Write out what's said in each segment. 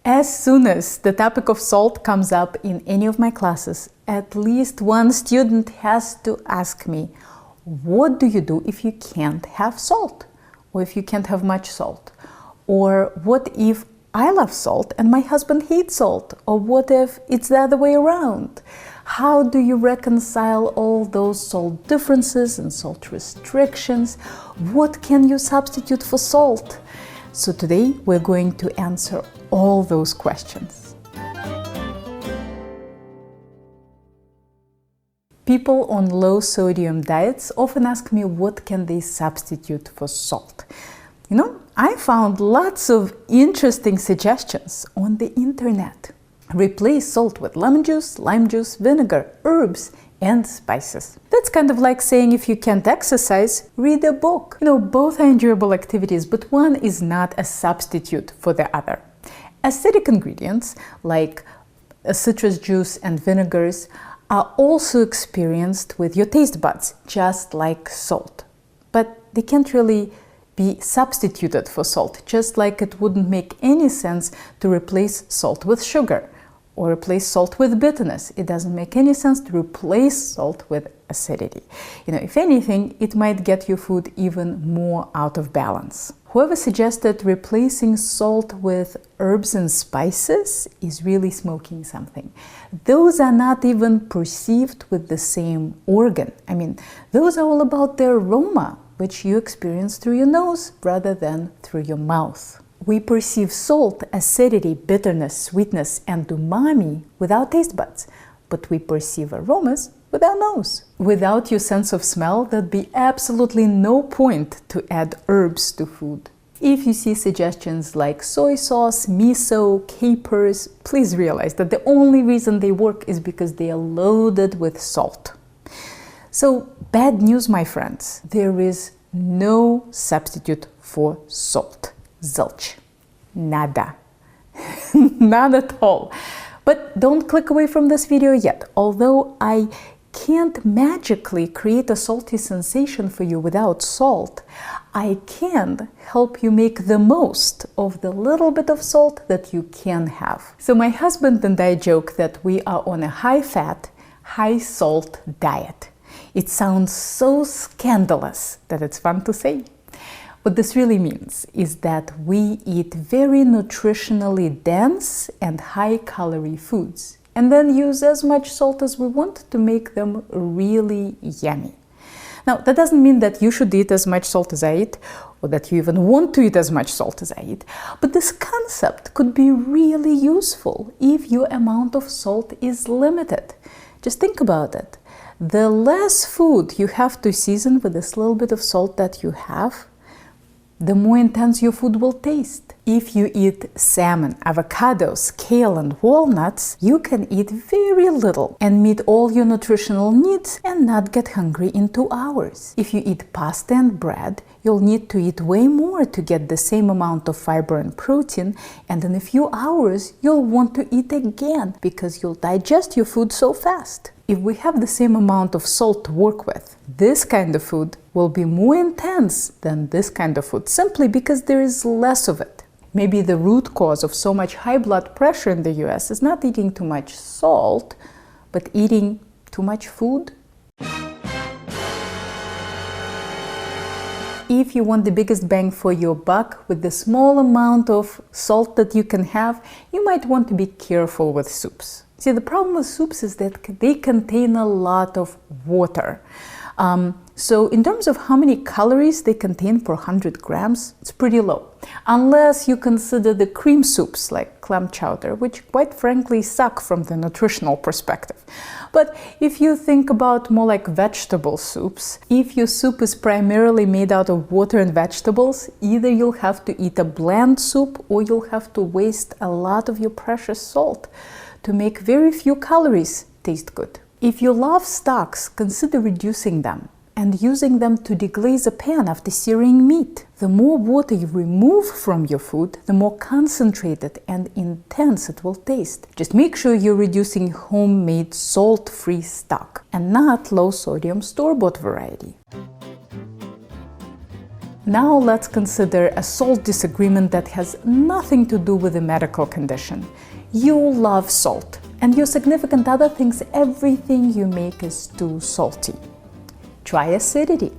As soon as the topic of salt comes up in any of my classes, at least one student has to ask me, what do you do if you can't have salt? Or if you can't have much salt? Or what if I love salt and my husband hates salt? Or what if it's the other way around? How do you reconcile all those salt differences and salt restrictions? What can you substitute for salt? So today we're going to answer all those questions. People on low sodium diets often ask me what can they substitute for salt. I found lots of interesting suggestions on the internet. Replace salt with lemon juice, lime juice, vinegar, herbs, and spices. That's kind of like saying if you can't exercise, read a book. Both are enjoyable activities, but one is not a substitute for the other. Acidic ingredients like citrus juice and vinegars are also experienced with your taste buds, just like salt. But they can't really be substituted for salt, just like it wouldn't make any sense to replace salt with sugar or replace salt with bitterness. It doesn't make any sense to replace salt with acidity. If anything, it might get your food even more out of balance. Whoever suggested replacing salt with herbs and spices is really smoking something. Those are not even perceived with the same organ. Those are all about the aroma, which you experience through your nose rather than through your mouth. We perceive salt, acidity, bitterness, sweetness, and umami with our taste buds, but we perceive aromas with our nose. Without your sense of smell, there'd be absolutely no point to add herbs to food. If you see suggestions like soy sauce, miso, capers, please realize that the only reason they work is because they are loaded with salt. So, bad news, my friends. There is no substitute for salt. Zilch. Nada. Not at all. But don't click away from this video yet. Although I can't magically create a salty sensation for you without salt, I can help you make the most of the little bit of salt that you can have. So my husband and I joke that we are on a high-fat, high-salt diet. It sounds so scandalous that it's fun to say. What this really means is that we eat very nutritionally dense and high-calorie foods, and then use as much salt as we want to make them really yummy. Now, that doesn't mean that you should eat as much salt as I eat, or that you even want to eat as much salt as I eat, but this concept could be really useful if your amount of salt is limited. Just think about it. The less food you have to season with this little bit of salt that you have, the more intense your food will taste. If you eat salmon, avocados, kale, and walnuts, you can eat very little and meet all your nutritional needs and not get hungry in 2 hours. If you eat pasta and bread, you'll need to eat way more to get the same amount of fiber and protein, and in a few hours, you'll want to eat again because you'll digest your food so fast. If we have the same amount of salt to work with, this kind of food will be more intense than this kind of food, simply because there is less of it. Maybe the root cause of so much high blood pressure in the US is not eating too much salt, but eating too much food. If you want the biggest bang for your buck with the small amount of salt that you can have, you might want to be careful with soups. See, the problem with soups is that they contain a lot of water. So in terms of how many calories they contain per 100 grams, it's pretty low. Unless you consider the cream soups like clam chowder, which quite frankly suck from the nutritional perspective. But if you think about more like vegetable soups, if your soup is primarily made out of water and vegetables, either you'll have to eat a bland soup or you'll have to waste a lot of your precious salt to make very few calories taste good. If you love stocks, consider reducing them and using them to deglaze a pan after searing meat. The more water you remove from your food, the more concentrated and intense it will taste. Just make sure you're reducing homemade salt-free stock and not low-sodium store-bought variety. Now let's consider a salt disagreement that has nothing to do with a medical condition. You love salt, and your significant other thinks everything you make is too salty. Try acidity.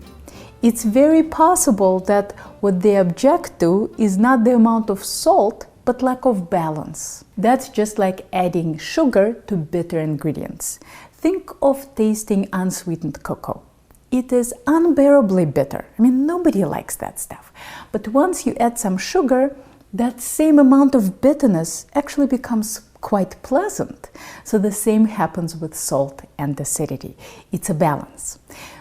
It's very possible that what they object to is not the amount of salt, but lack of balance. That's just like adding sugar to bitter ingredients. Think of tasting unsweetened cocoa. It is unbearably bitter. I mean, nobody likes that stuff. But once you add some sugar, that same amount of bitterness actually becomes quite pleasant. So the same happens with salt and acidity. It's a balance.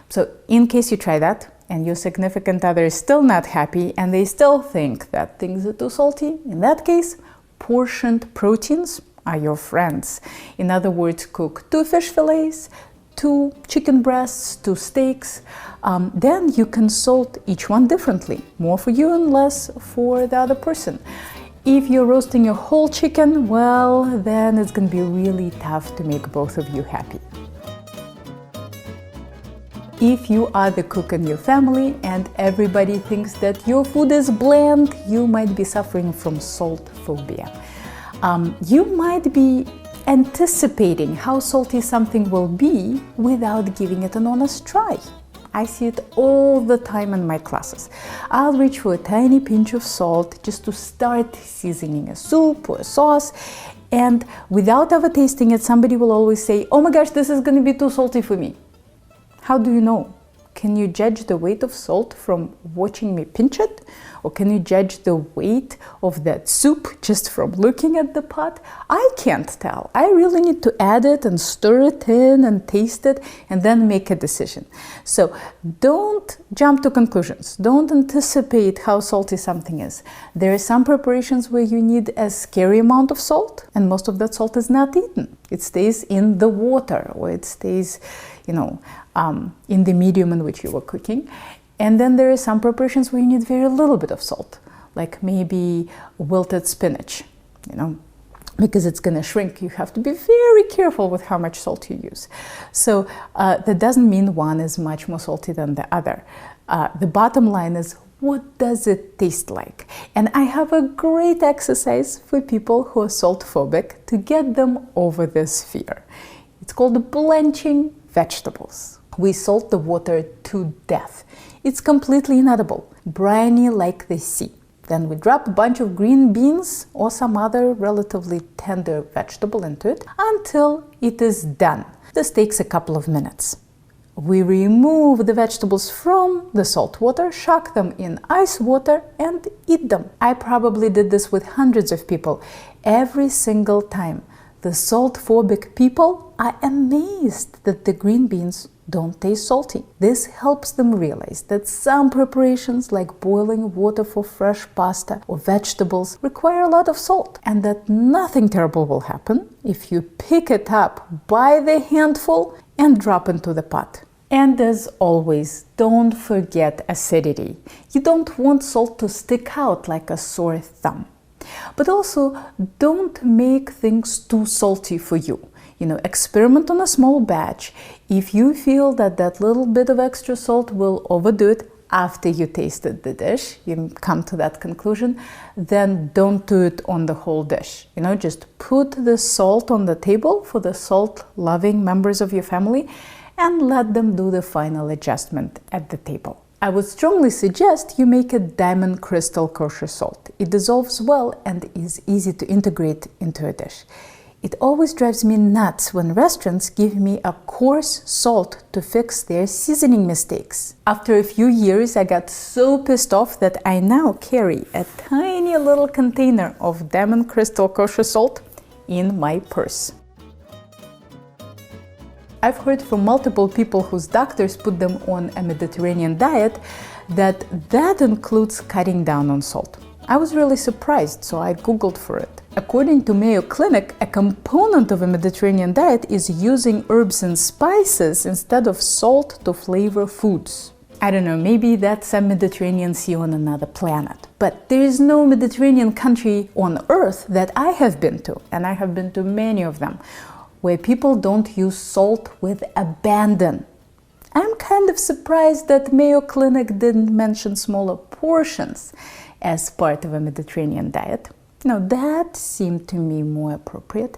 So in case you try that, and your significant other is still not happy and they still think that things are too salty, in that case, portioned proteins are your friends. In other words, cook 2 fish fillets, 2 chicken breasts, 2 steaks. Then you can salt each one differently, more for you and less for the other person. If you're roasting a whole chicken, well, then it's going to be really tough to make both of you happy. If you are the cook in your family and everybody thinks that your food is bland, you might be suffering from salt phobia. You might be anticipating how salty something will be without giving it an honest try. I see it all the time in my classes. I'll reach for a tiny pinch of salt just to start seasoning a soup or a sauce, and without ever tasting it, somebody will always say, "Oh my gosh, this is going to be too salty for me." How do you know? Can you judge the weight of salt from watching me pinch it? Or can you judge the weight of that soup just from looking at the pot? I can't tell. I really need to add it and stir it in and taste it and then make a decision. So don't jump to conclusions. Don't anticipate how salty something is. There are some preparations where you need a scary amount of salt, and most of that salt is not eaten. It stays in the water, or it stays, in the medium in which you were cooking. And then there are some preparations where you need very little bit of salt, like maybe wilted spinach, because it's going to shrink. You have to be very careful with how much salt you use. So that doesn't mean one is much more salty than the other. The bottom line is, what does it taste like? And I have a great exercise for people who are salt phobic to get them over this fear. It's called blanching vegetables. We salt the water to death. It's completely inedible, briny like the sea. Then we drop a bunch of green beans or some other relatively tender vegetable into it until it is done. This takes a couple of minutes. We remove the vegetables from the salt water, shock them in ice water, and eat them. I probably did this with hundreds of people. Every single time, the salt-phobic people are amazed that the green beans don't taste salty. This helps them realize that some preparations, like boiling water for fresh pasta or vegetables, require a lot of salt, and that nothing terrible will happen if you pick it up by the handful and drop into the pot. And as always, don't forget acidity. You don't want salt to stick out like a sore thumb. But also, don't make things too salty for you. Experiment on a small batch. If you feel that little bit of extra salt will overdo it after you tasted the dish, you come to that conclusion, then don't do it on the whole dish. Just put the salt on the table for the salt-loving members of your family and let them do the final adjustment at the table. I would strongly suggest you make a diamond crystal kosher salt. It dissolves well and is easy to integrate into a dish. It always drives me nuts when restaurants give me a coarse salt to fix their seasoning mistakes. After a few years, I got so pissed off that I now carry a tiny little container of diamond crystal kosher salt in my purse. I've heard from multiple people whose doctors put them on a Mediterranean diet that includes cutting down on salt. I was really surprised, so I Googled for it. According to Mayo Clinic, a component of a Mediterranean diet is using herbs and spices instead of salt to flavor foods. I don't know, maybe that's a Mediterranean sea on another planet. But there is no Mediterranean country on earth that I have been to, and I have been to many of them, where people don't use salt with abandon. I'm kind of surprised that Mayo Clinic didn't mention smaller portions as part of a Mediterranean diet. Now, that seemed to me more appropriate,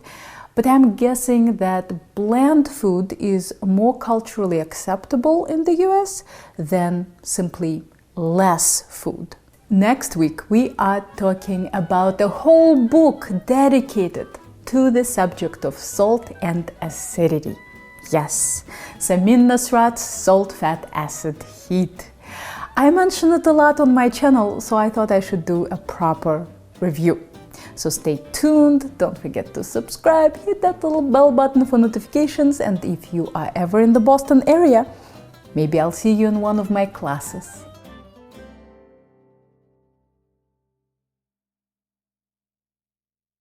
but I'm guessing that bland food is more culturally acceptable in the US than simply less food. Next week, we are talking about a whole book dedicated to the subject of salt and acidity. Yes, Samin Nosrat's Salt, Fat, Acid, Heat. I mention it a lot on my channel, so I thought I should do a proper review. So stay tuned, don't forget to subscribe, hit that little bell button for notifications, and if you are ever in the Boston area, maybe I'll see you in one of my classes.